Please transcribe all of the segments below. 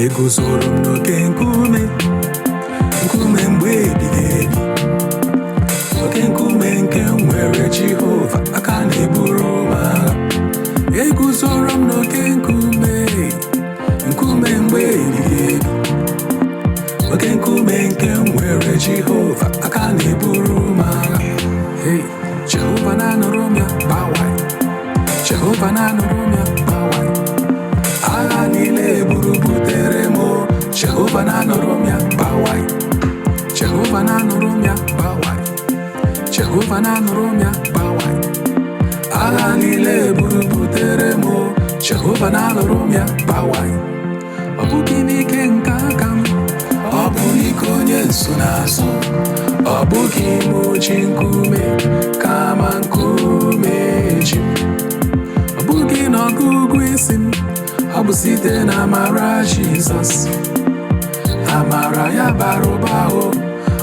eguzoro m n'oke nkume mgbe ebighị ebi, oke nkume nke nwere Jehova aka na-eburu m agha. Eguzoro m n'oke nkume mgbe ebighị ebi, oke nkume nke nwere Jehova aka na-eburu m agha. Hey, Jehova na-anụrụ m ya gbawai, Jehova na-anụrụ m ya gbawai. Agha niile eburu butere m, Jehova na-anụrụ m ya gbawai, Jehova na-anụrụ m ya gbawai, Jehova na-anụrụ m ya gbawai. Agha niile eburu butere m, Jehova na-anụrụ m ya gbawai. Ọ bụghị n'ike nke aka m, ọ bụ n'ike onye nsonaazụ. Ọ bụghị m ji nkume kama nkume ji m. Ọ bụghị n'ọgụgụ isi m, ọ bụ site na amara Jizọs. Amara ya bara ụba,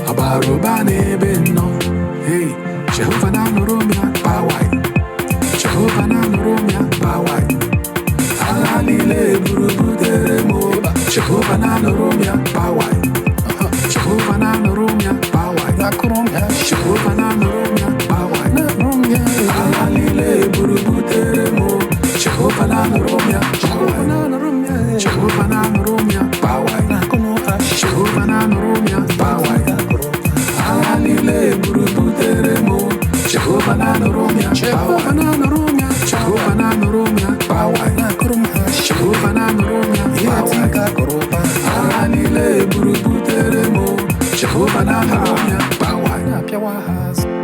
ọ bara ụba n'ebe nnọ. Hey, Jehova na-anụrụ m ya gbawai, Jehova na-anụrụ m ya gbawai. Agha niile eburu butere m, Jehova na-anụrụ m ya gbawai, Jehova na-anụrụ m ya gbawai, Jehova na-anụrụ m ya gbawai. Agha niile eburu butere m, Jehova na-anụrụ m ya gbawai, Jehova na-anụrụ m ya gbawai, Jehova na-anụrụ m ya gbawai. Agha niile eburu butere m, Jehova na-anụrụ m ya gbawai, Jehova na-anụrụ m ya gbawai, Jehova na-anụrụ m ya gbawai. Agha niile eburu butere m, Jehova na-anụrụ m ya gbawai.